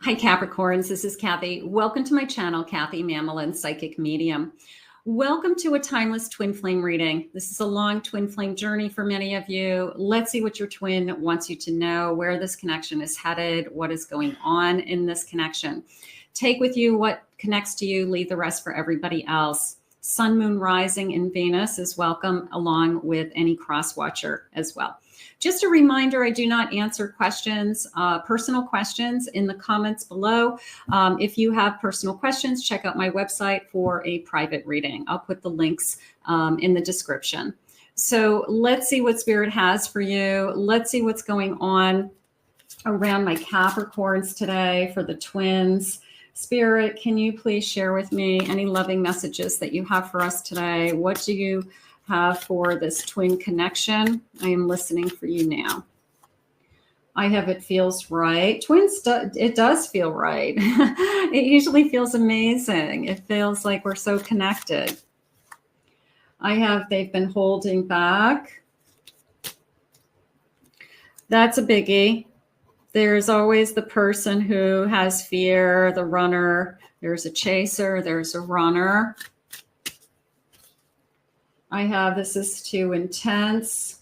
Hi, Capricorns. This is Kathy. Welcome to my channel, Kathy Mamolen, Psychic Medium. Welcome to a timeless twin flame reading. This is a long twin flame journey for many of you. Let's see what your twin wants you to know, where this connection is headed, what is going on in this connection. Take with you what connects to you, leave the rest for everybody else. Sun, Moon, Rising, and Venus is welcome, along with any cross watcher as well. Just a reminder, I do not answer questions, personal questions in the comments below. If you have personal questions, check out my website for a private reading. I'll put the links in the description. So let's see what Spirit has for you. Let's see what's going on around my Capricorns today for the twins. Spirit, can you please share with me any loving messages that you have for us today? What do you have for this twin connection? I am listening for you now. I have it feels right. Twins, it does feel right. It usually feels amazing. It feels like we're so connected. I have they've been holding back. That's a biggie. There's always the person who has fear, the runner. There's a chaser, there's a runner. I have this is too intense.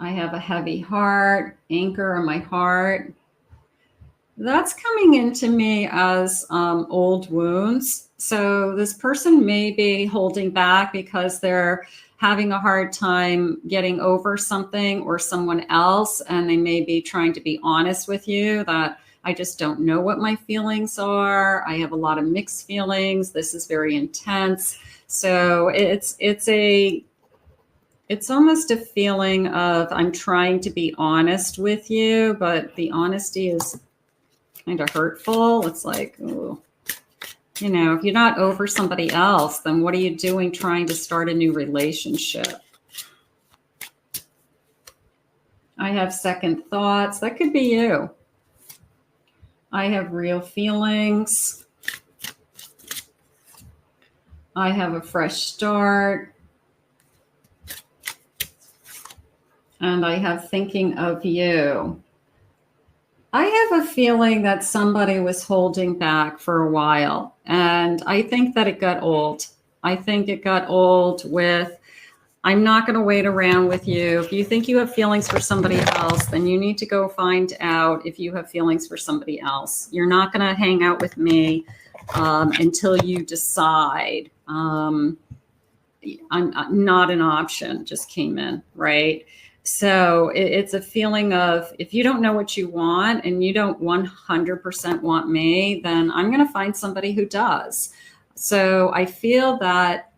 I have a heavy heart, anchor on my heart. That's coming into me as old wounds. So this person may be holding back because they're having a hard time getting over something or someone else, and they may be trying to be honest with you that I just don't know what my feelings are. I have a lot of mixed feelings. This is very intense. So it's almost a feeling of I'm trying to be honest with you, but the honesty is kind of hurtful. It's like, ooh, you know, if you're not over somebody else, then what are you doing trying to start a new relationship? I have second thoughts. That could be you. I have real feelings. I have a fresh start. And I have thinking of you. I have a feeling that somebody was holding back for a while. And I think that it got old. I think it got old with, I'm not going to wait around with you. If you think you have feelings for somebody else, then you need to go find out if you have feelings for somebody else. You're not going to hang out with me until you decide. I'm not an option, just came in, right? So it's a feeling of if you don't know what you want and you don't 100% want me, then I'm going to find somebody who does. So I feel that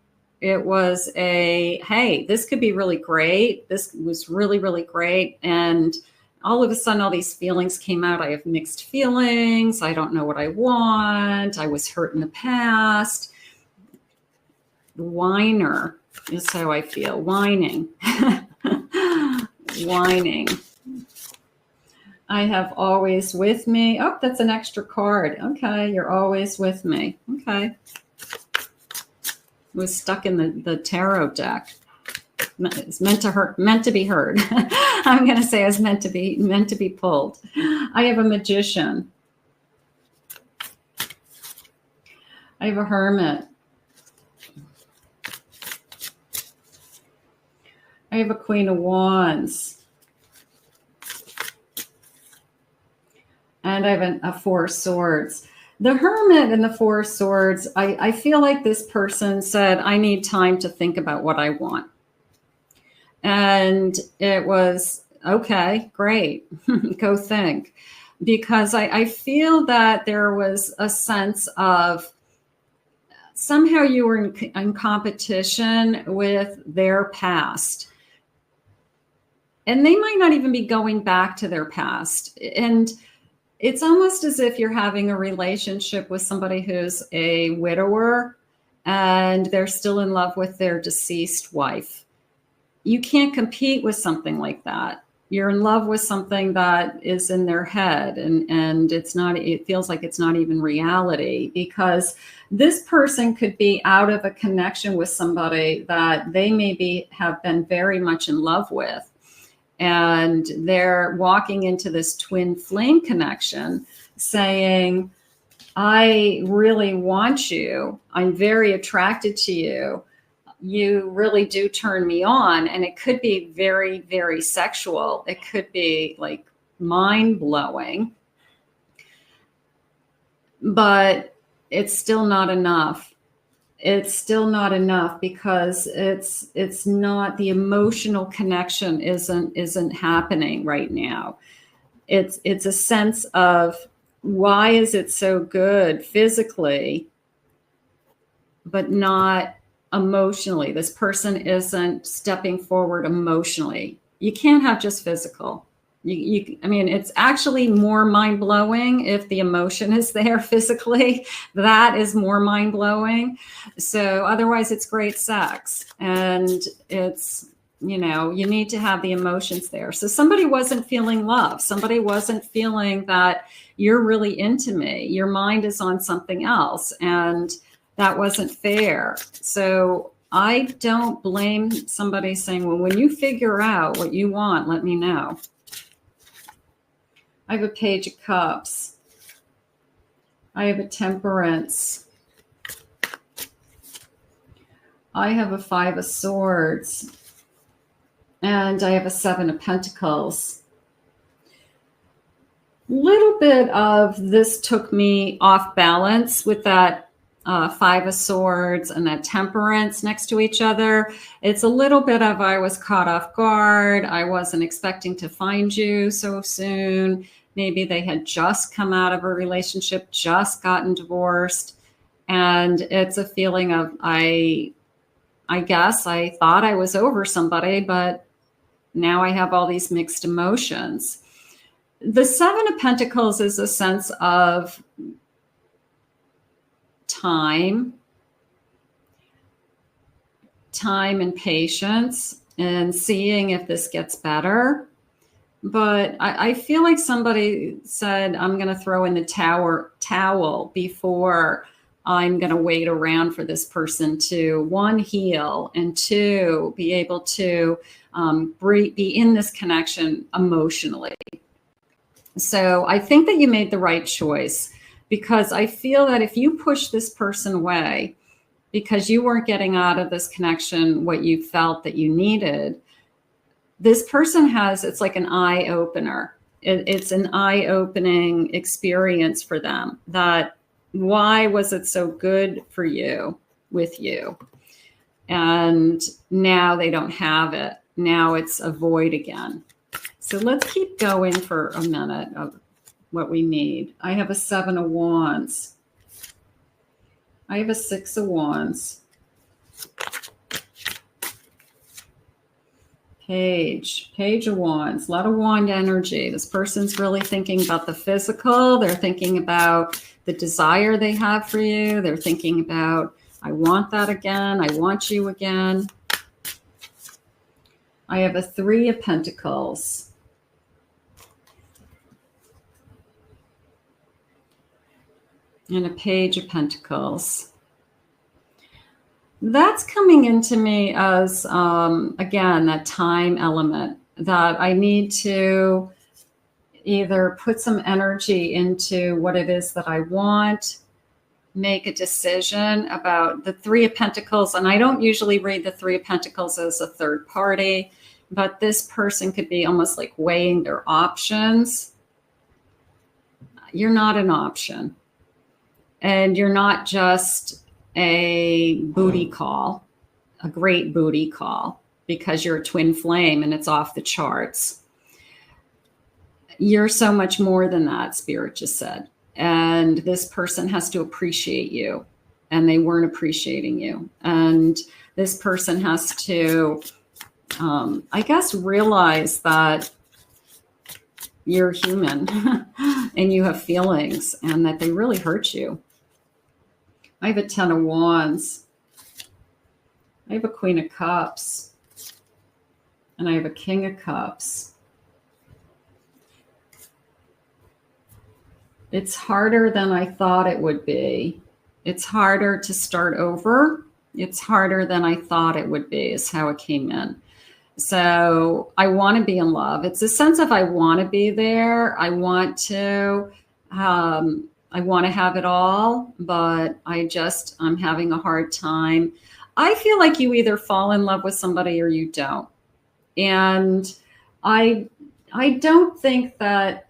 it was a, hey, this could be really great. This was really, really great. And all of a sudden, all these feelings came out. I have mixed feelings. I don't know what I want. I was hurt in the past. Whiner is how I feel. Whining. Whining. I have always with me. Oh, that's an extra card. Okay, you're always with me. Okay. Was stuck in the tarot deck. It's meant to be heard. I'm going to say it's meant to be pulled. I have a magician. I have a hermit. I have a Queen of Wands. And I have a Four of Swords. The Hermit and the Four of Swords, I feel like this person said, I need time to think about what I want. And it was, okay, great, go think. Because I feel that there was a sense of somehow you were in competition with their past. And they might not even be going back to their past. And it's almost as if you're having a relationship with somebody who's a widower and they're still in love with their deceased wife. You can't compete with something like that. You're in love with something that is in their head, and it's not, it feels like it's not even reality, because this person could be out of a connection with somebody that they maybe have been very much in love with. And they're walking into this twin flame connection saying, I really want you. I'm very attracted to you. You really do turn me on. And it could be very, very sexual. It could be like mind blowing, but it's still not enough. It's still not enough because it's not, the emotional connection isn't happening right now. It's a sense of, why is it so good physically, but not emotionally? This person isn't stepping forward emotionally. You can't have just physical. I mean, it's actually more mind-blowing if the emotion is there physically. That is more mind-blowing. So otherwise it's great sex, and it's, you know, you need to have the emotions there. So somebody wasn't feeling love. Somebody wasn't feeling that you're really into me. Your mind is on something else, and that wasn't fair. So I don't blame somebody saying, well, when you figure out what you want, let me know. I have a Page of Cups. I have a Temperance. I have a Five of Swords. And I have a Seven of Pentacles. Little bit of this took me off balance with that Five of Swords and that Temperance next to each other. It's a little bit of, I was caught off guard. I wasn't expecting to find you so soon. Maybe they had just come out of a relationship, just gotten divorced. And it's a feeling of, I guess I thought I was over somebody, but now I have all these mixed emotions. The Seven of Pentacles is a sense of time and patience and seeing if this gets better. But I feel like somebody said, I'm going to throw in the towel before I'm going to wait around for this person to, one, heal, and two, be able to be in this connection emotionally. So I think that you made the right choice, because I feel that if you push this person away because you weren't getting out of this connection what you felt that you needed, this person has, it's like an eye opener. It's an eye-opening experience for them, that why was it so good for you with you? And now they don't have it. Now it's a void again. So let's keep going for a minute of what we need. I have a Seven of Wands. I have a Six of Wands. Page of Wands, a lot of wand energy. This person's really thinking about the physical. They're thinking about the desire they have for you. They're thinking about, I want that again. I want you again. I have a Three of Pentacles. And a Page of Pentacles. That's coming into me as, again, that time element, that I need to either put some energy into what it is that I want, make a decision about the Three of Pentacles. And I don't usually read the Three of Pentacles as a third party, but this person could be almost like weighing their options. You're not an option. And you're not just a booty call, a great booty call, because you're a twin flame and it's off the charts. You're so much more than that, Spirit just said. And this person has to appreciate you, and they weren't appreciating you. And this person has to, I guess, realize that you're human and you have feelings, and that they really hurt you. I have a Ten of Wands. I have a Queen of Cups. And I have a King of Cups. It's harder than I thought it would be. It's harder to start over. It's harder than I thought it would be, is how it came in. So I want to be in love. It's a sense of I want to be there. I want to have it all, but I'm having a hard time. I feel like you either fall in love with somebody or you don't. And I don't think that,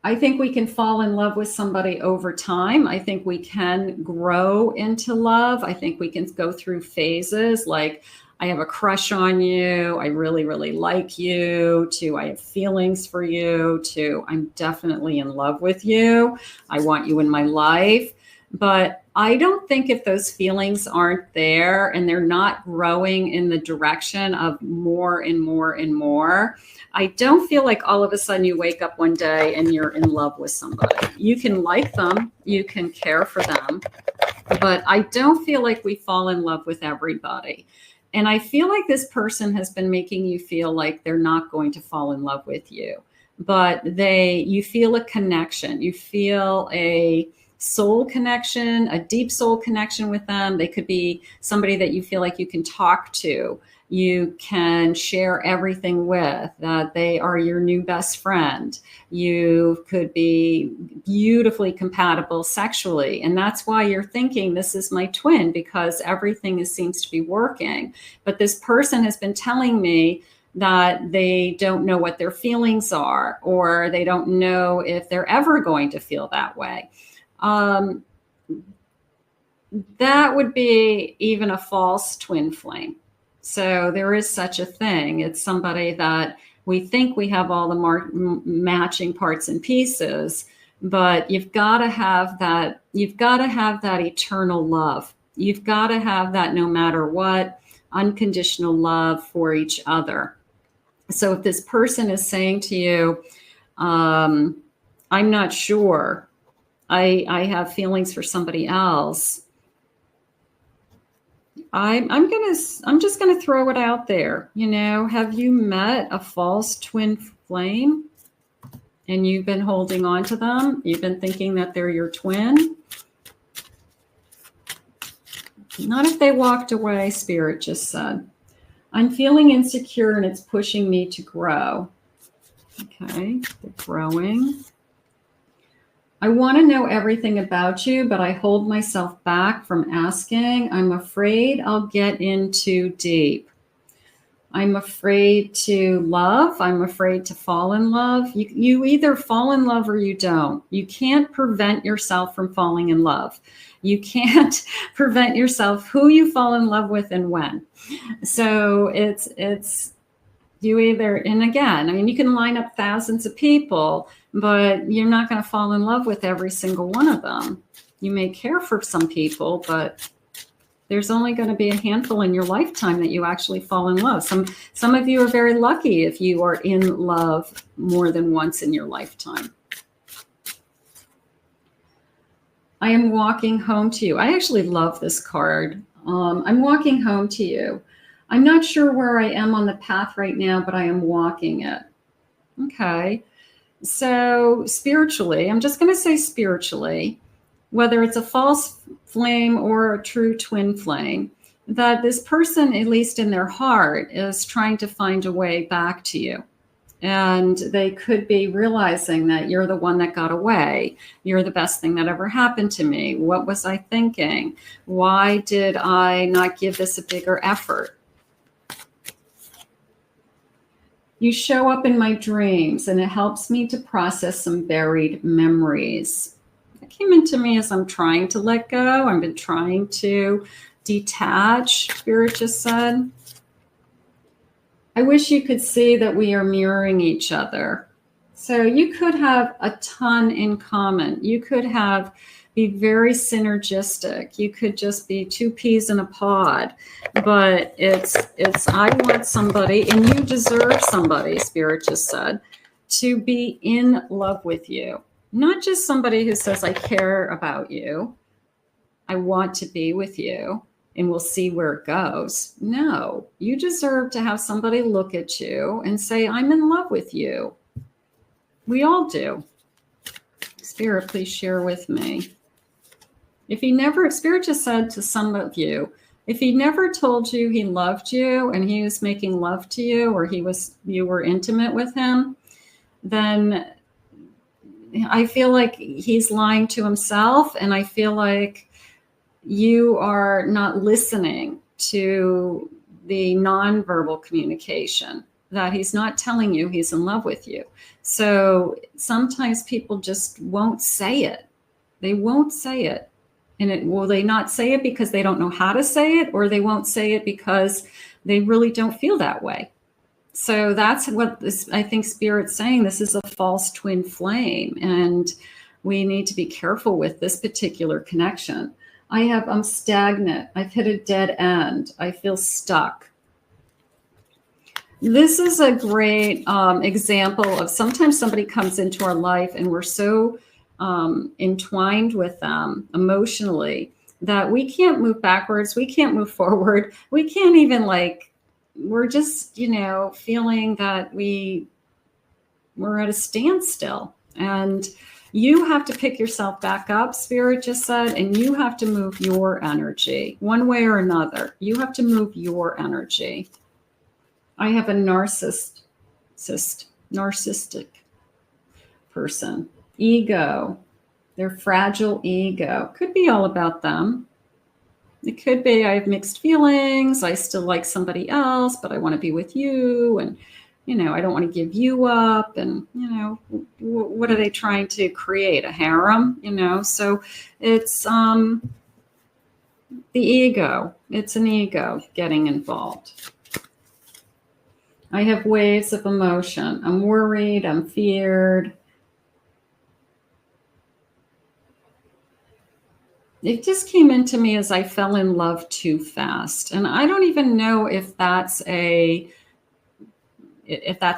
I think we can fall in love with somebody over time. I think we can grow into love. I think we can go through phases like, I have a crush on you, I really, really like you, to I have feelings for you, to I'm definitely in love with you, I want you in my life. But I don't think if those feelings aren't there and they're not growing in the direction of more and more and more, I don't feel like all of a sudden you wake up one day and you're in love with somebody. You can like them, you can care for them, but I don't feel like we fall in love with everybody. And I feel like this person has been making you feel like they're not going to fall in love with you, but you feel a connection. You feel a soul connection, a deep soul connection with them. They could be somebody that you feel like you can talk to, you can share everything with, that they are your new best friend. You could be beautifully compatible sexually. And that's why you're thinking this is my twin, because everything seems to be working. But this person has been telling me that they don't know what their feelings are, or they don't know if they're ever going to feel that way. That would be even a false twin flame. So there is such a thing. It's somebody that we think we have all the matching parts and pieces, but you've got to have that. You've got to have that eternal love. You've got to have that no matter what, unconditional love for each other. So if this person is saying to you, I'm not sure, I have feelings for somebody else, I'm just gonna throw it out there. You know, have you met a false twin flame and you've been holding on to them? You've been thinking that they're your twin? Not if they walked away, Spirit just said. I'm feeling insecure and it's pushing me to grow. Okay, they're growing. I want to know everything about you, but I hold myself back from asking. I'm afraid I'll get in too deep. I'm afraid to love. I'm afraid to fall in love. You either fall in love or you don't. You can't prevent yourself from falling in love. You can't prevent yourself who you fall in love with and when. So it's you either, and again, I mean, you can line up thousands of people, but you're not going to fall in love with every single one of them. You may care for some people, but there's only going to be a handful in your lifetime that you actually fall in love. Some of you are very lucky if you are in love more than once in your lifetime. I am walking home to you. I actually love this card. I'm walking home to you. I'm not sure where I am on the path right now, but I am walking it. Okay. So spiritually, I'm just going to say spiritually, whether it's a false flame or a true twin flame, that this person, at least in their heart, is trying to find a way back to you. And they could be realizing that you're the one that got away. You're the best thing that ever happened to me. What was I thinking? Why did I not give this a bigger effort? You show up in my dreams and it helps me to process some buried memories. It came into me as I'm trying to let go. I've been trying to detach, Spirit just said. I wish you could see that we are mirroring each other. So you could have a ton in common. You could be very synergistic. You could just be two peas in a pod, but it's I want somebody, and you deserve somebody, Spirit just said, to be in love with you. Not just somebody who says, I care about you, I want to be with you, and we'll see where it goes. No, you deserve to have somebody look at you and say, I'm in love with you. We all do. Spirit, please share with me. Spirit just said to some of you, If he never told you he loved you and he was making love to you, or you were intimate with him, then I feel like he's lying to himself. And I feel like you are not listening to the nonverbal communication, that he's not telling you he's in love with you. So sometimes people just won't say it. They won't say it. And will they not say it because they don't know how to say it, or they won't say it because they really don't feel that way? So that's what this, I think Spirit's saying. This is a false twin flame, and we need to be careful with this particular connection. I'm stagnant. I've hit a dead end. I feel stuck. This is a great example of sometimes somebody comes into our life and we're so entwined with them emotionally that we can't move backwards. We can't move forward. We can't even we're just, feeling that we're at a standstill. And you have to pick yourself back up, Spirit just said, and you have to move your energy one way or another. You have to move your energy. I have a narcissistic person. Ego, their fragile ego. Could be all about them. It could be, I have mixed feelings. I still like somebody else, but I want to be with you. And, I don't want to give you up. And, what are they trying to create? A harem, So it's the ego. It's an ego getting involved. I have waves of emotion. I'm worried. I'm feared. It just came into me as I fell in love too fast. And I don't even know if that's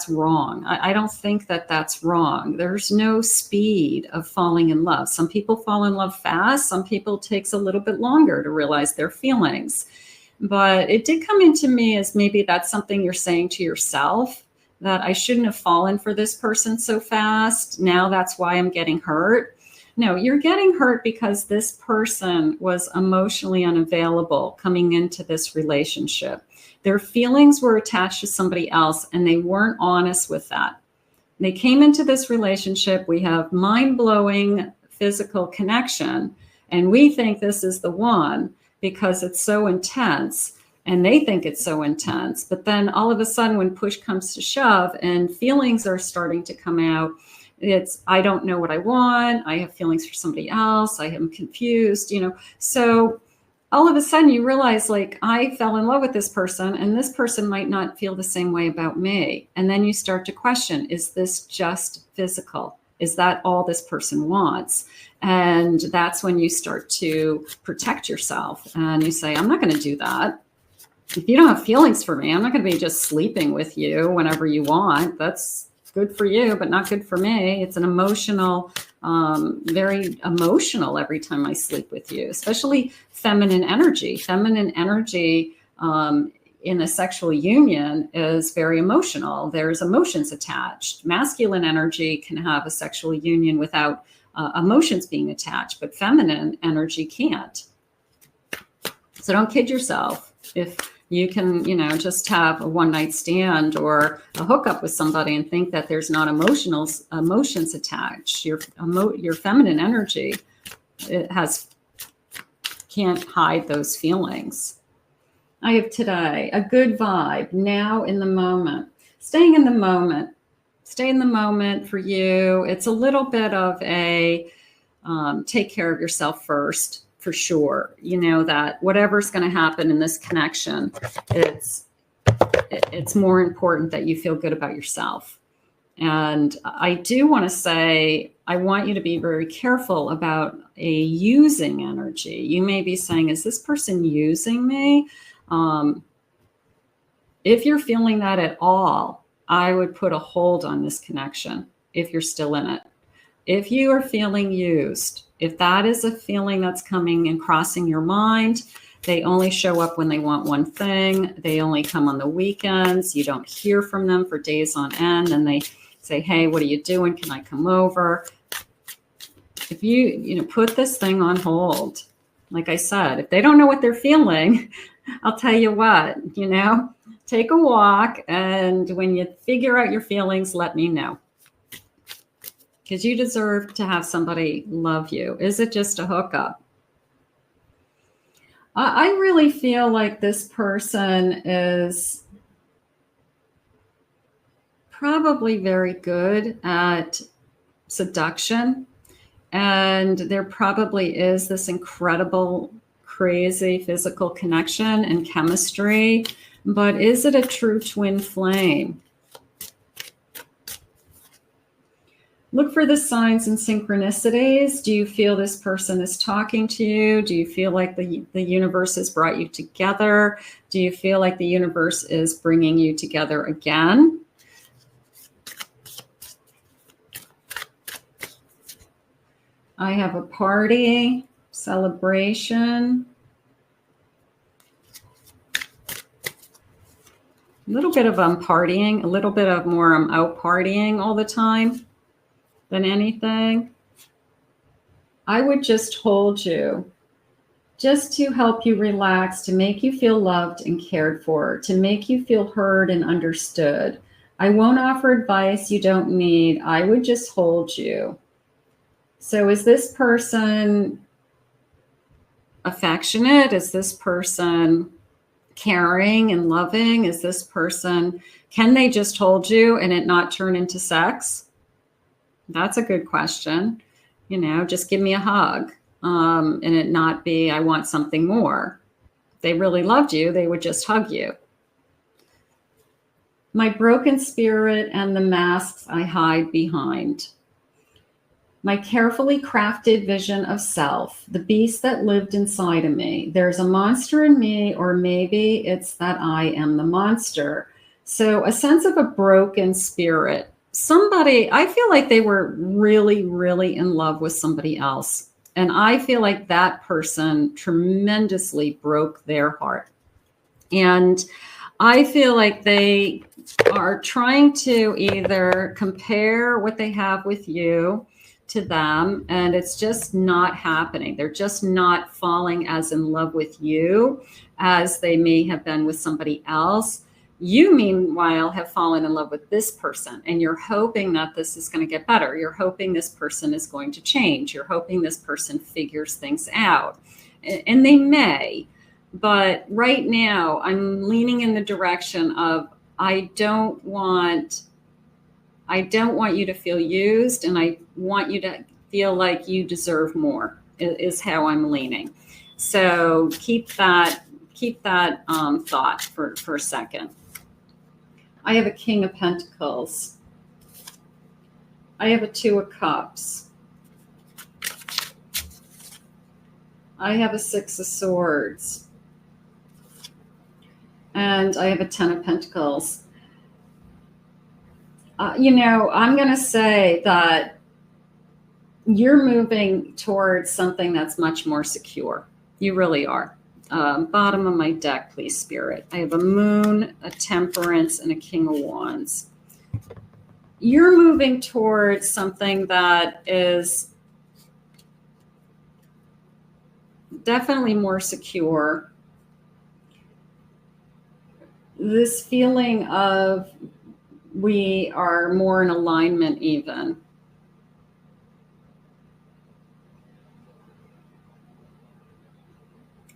wrong. I don't think that that's wrong. There's no speed of falling in love. Some people fall in love fast. Some people it takes a little bit longer to realize their feelings. But it did come into me as maybe that's something you're saying to yourself, that I shouldn't have fallen for this person so fast. Now that's why I'm getting hurt. No, you're getting hurt because this person was emotionally unavailable coming into this relationship. Their feelings were attached to somebody else and they weren't honest with that. They came into this relationship. We have mind-blowing physical connection, and we think this is the one because it's so intense, and they think it's so intense. But then all of a sudden, when push comes to shove and feelings are starting to come out, I don't know what I want. I have feelings for somebody else. I am confused, So all of a sudden you realize, I fell in love with this person and this person might not feel the same way about me. And then you start to question, is this just physical? Is that all this person wants? And that's when you start to protect yourself and you say, I'm not going to do that. If you don't have feelings for me, I'm not going to be just sleeping with you whenever you want. That's good for you, but not good for me. It's an emotional, very emotional every time I sleep with you, especially feminine energy. Feminine energy in a sexual union is very emotional. There's emotions attached. Masculine energy can have a sexual union without emotions being attached, but feminine energy can't. So don't kid yourself. If you can, just have a one-night stand or a hookup with somebody and think that there's not emotions attached. Your feminine energy, can't hide those feelings. I have today a good vibe, now in the moment, staying in the moment. Stay in the moment for you. It's a little bit of a take care of yourself first. For sure, that whatever's going to happen in this connection, it's more important that you feel good about yourself. And I do want to say, I want you to be very careful about a using energy. You may be saying, is this person using me? If you're feeling that at all, I would put a hold on this connection if you're still in it. If you are feeling used, if that is a feeling that's coming and crossing your mind, they only show up when they want one thing. They only come on the weekends. You don't hear from them for days on end. And they say, hey, what are you doing? Can I come over? If you put this thing on hold, like I said, if they don't know what they're feeling, I'll tell you what, take a walk. And when you figure out your feelings, let me know. Because you deserve to have somebody love you. Is it just a hookup? I really feel like this person is probably very good at seduction. And there probably is this incredible, crazy physical connection and chemistry. But is it a true twin flame? Look for the signs and synchronicities. Do you feel this person is talking to you? Do you feel like the universe has brought you together? Do you feel like the universe is bringing you together again? I have a party, celebration. A little bit of partying, a little bit of more out partying all the time than anything. I would just hold you, just to help you relax, to make you feel loved and cared for, to make you feel heard and understood. I won't offer advice you don't need. I would just hold you. So is this person affectionate? Is this person caring and loving? Is this person, can they just hold you and it not turn into sex? That's a good question. Just give me a hug and it not be, I want something more. If they really loved you, they would just hug you. My broken spirit and the masks I hide behind. My carefully crafted vision of self, the beast that lived inside of me. There's a monster in me, or maybe it's that I am the monster. So a sense of a broken spirit. Somebody, I feel like they were really, really in love with somebody else. And I feel like that person tremendously broke their heart. And I feel like they are trying to either compare what they have with you to them, and it's just not happening. They're just not falling as in love with you as they may have been with somebody else. You, meanwhile, have fallen in love with this person, and you're hoping that this is going to get better. You're hoping this person is going to change. You're hoping this person figures things out, and they may. But right now, I'm leaning in the direction of I don't want you to feel used, and I want you to feel like you deserve more, is how I'm leaning. So keep that thought for a second. I have a King of Pentacles. I have a Two of Cups. I have a Six of Swords. And I have a Ten of Pentacles. I'm going to say that you're moving towards something that's much more secure. You really are. Bottom of my deck, please, Spirit. I have a Moon, a Temperance, and a King of Wands. You're moving towards something that is definitely more secure. This feeling of we are more in alignment even.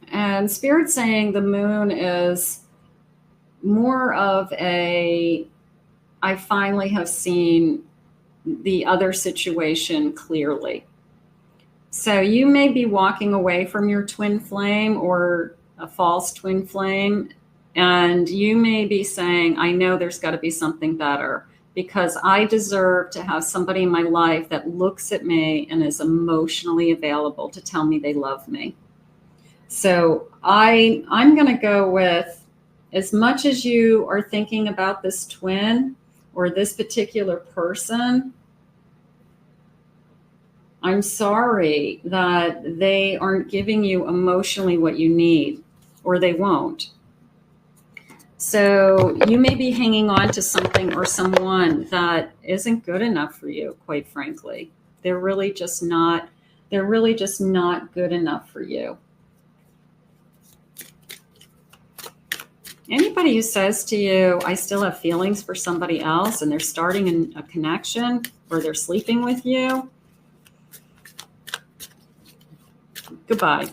And Spirit's saying the Moon is more of I finally have seen the other situation clearly. So you may be walking away from your twin flame or a false twin flame, and you may be saying, I know there's got to be something better, because I deserve to have somebody in my life that looks at me and is emotionally available to tell me they love me. So I'm going to go with, as much as you are thinking about this twin or this particular person, I'm sorry that they aren't giving you emotionally what you need, or they won't. So you may be hanging on to something or someone that isn't good enough for you, quite frankly. They're really just not good enough for you. Anybody who says to you, I still have feelings for somebody else, and they're starting a connection or they're sleeping with you, goodbye.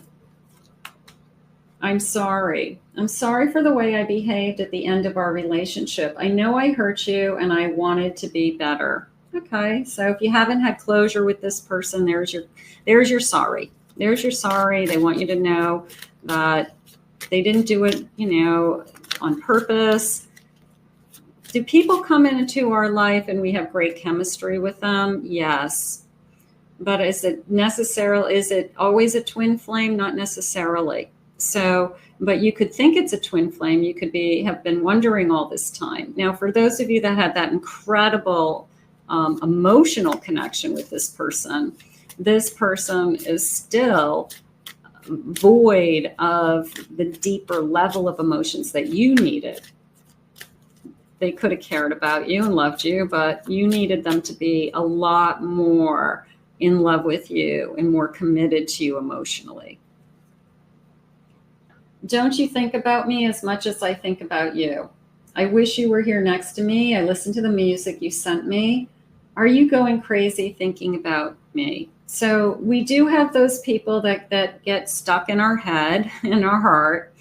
I'm sorry. I'm sorry for the way I behaved at the end of our relationship. I know I hurt you and I wanted to be better. Okay, so if you haven't had closure with this person, there's your sorry. There's your sorry. They want you to know that they didn't do it, on purpose. Do people come into our life and we have great chemistry with them? Yes. But is it always a twin flame? Not necessarily. So, but you could think it's a twin flame. You could have been wondering all this time. Now, for those of you that had that incredible emotional connection with this person is still void of the deeper level of emotions that you needed. They could have cared about you and loved you, but you needed them to be a lot more in love with you and more committed to you emotionally. Don't you think about me as much as I think about you? I wish you were here next to me. I listened to the music you sent me. Are you going crazy thinking about me? So we do have those people that get stuck in our head, in our heart,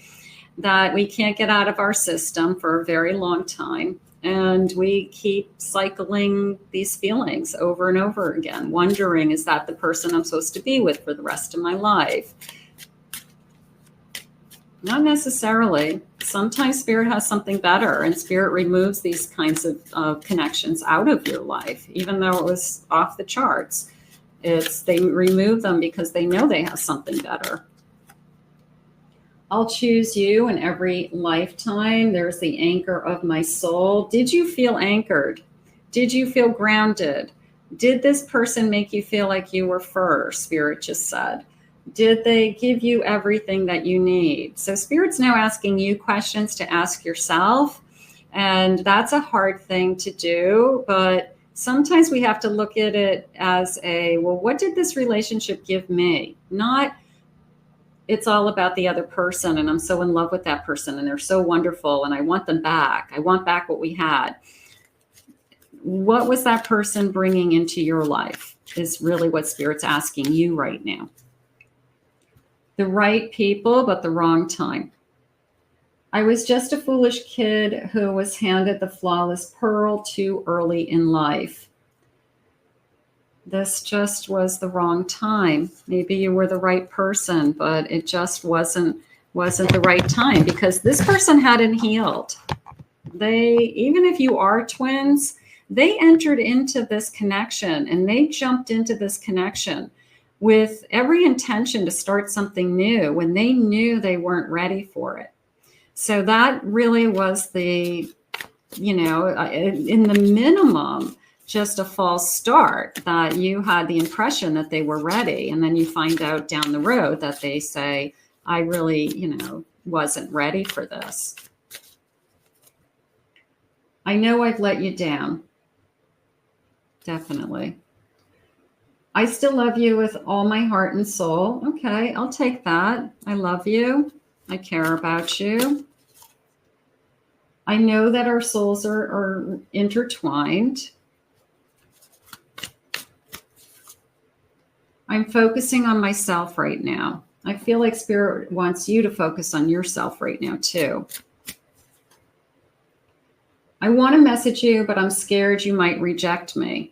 that we can't get out of our system for a very long time. And we keep cycling these feelings over and over again, wondering, is that the person I'm supposed to be with for the rest of my life? Not necessarily. Sometimes spirit has something better, and spirit removes these kinds of connections out of your life, even though it was off the charts. They remove them because they know they have something better. I'll choose you in every lifetime. There's the anchor of my soul. Did you feel anchored? Did you feel grounded? Did this person make you feel like you were first? Spirit just said. Did they give you everything that you need? So Spirit's now asking you questions to ask yourself. And that's a hard thing to do, but sometimes we have to look at it as well, what did this relationship give me? Not, it's all about the other person and I'm so in love with that person and they're so wonderful and I want them back. I want back what we had. What was that person bringing into your life is really what Spirit's asking you right now. The right people, but the wrong time. I was just a foolish kid who was handed the flawless pearl too early in life. This just was the wrong time. Maybe you were the right person, but it just wasn't the right time because this person hadn't healed. Even if you are twins, they entered into this connection and they jumped into this connection with every intention to start something new when they knew they weren't ready for it. So that really was in the minimum, just a false start, that you had the impression that they were ready. And then you find out down the road that they say, I really, wasn't ready for this. I know I've let you down. Definitely. I still love you with all my heart and soul. Okay, I'll take that. I love you. I care about you. I know that our souls are intertwined. I'm focusing on myself right now. I feel like Spirit wants you to focus on yourself right now too. I want to message you, but I'm scared you might reject me.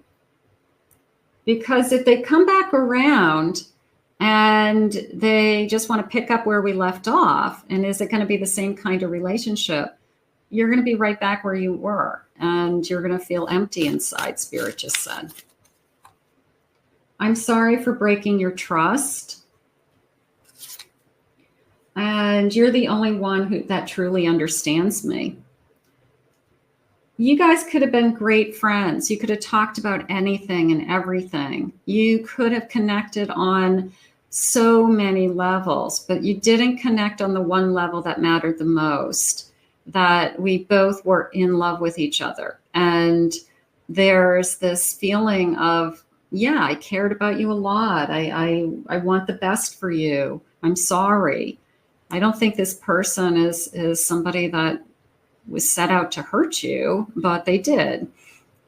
Because if they come back around and they just want to pick up where we left off, and is it going to be the same kind of relationship? You're going to be right back where you were, and you're going to feel empty inside, Spirit just said. I'm sorry for breaking your trust. And you're the only one that truly understands me. You guys could have been great friends. You could have talked about anything and everything. You could have connected on so many levels, but you didn't connect on the one level that mattered the most, that we both were in love with each other. And there's this feeling of, yeah, I cared about you a lot. I want the best for you. I'm sorry. I don't think this person is somebody that was set out to hurt you, but they did.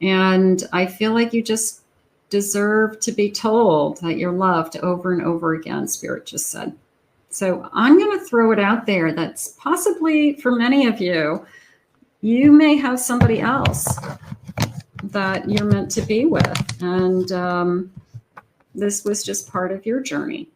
And I feel like you just deserve to be told that you're loved over and over again, Spirit just said. So I'm going to throw it out there that's possibly for many of you, you may have somebody else that you're meant to be with. And this was just part of your journey.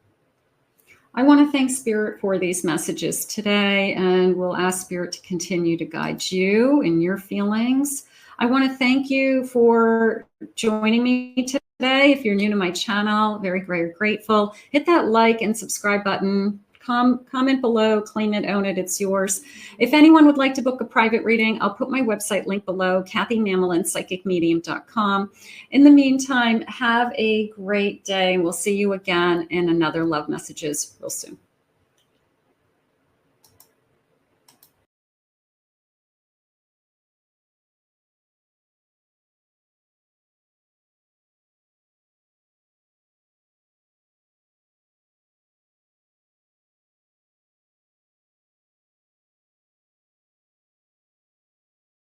I want to thank Spirit for these messages today, and we'll ask Spirit to continue to guide you in your feelings. I want to thank you for joining me today. If you're new to my channel, very, very grateful. Hit that like and subscribe button. Comment below, claim it, own it, it's yours. If anyone would like to book a private reading, I'll put my website link below, kathymamolenspsychicmedium.com. In the meantime, have a great day, and we'll see you again in another Love Messages real soon.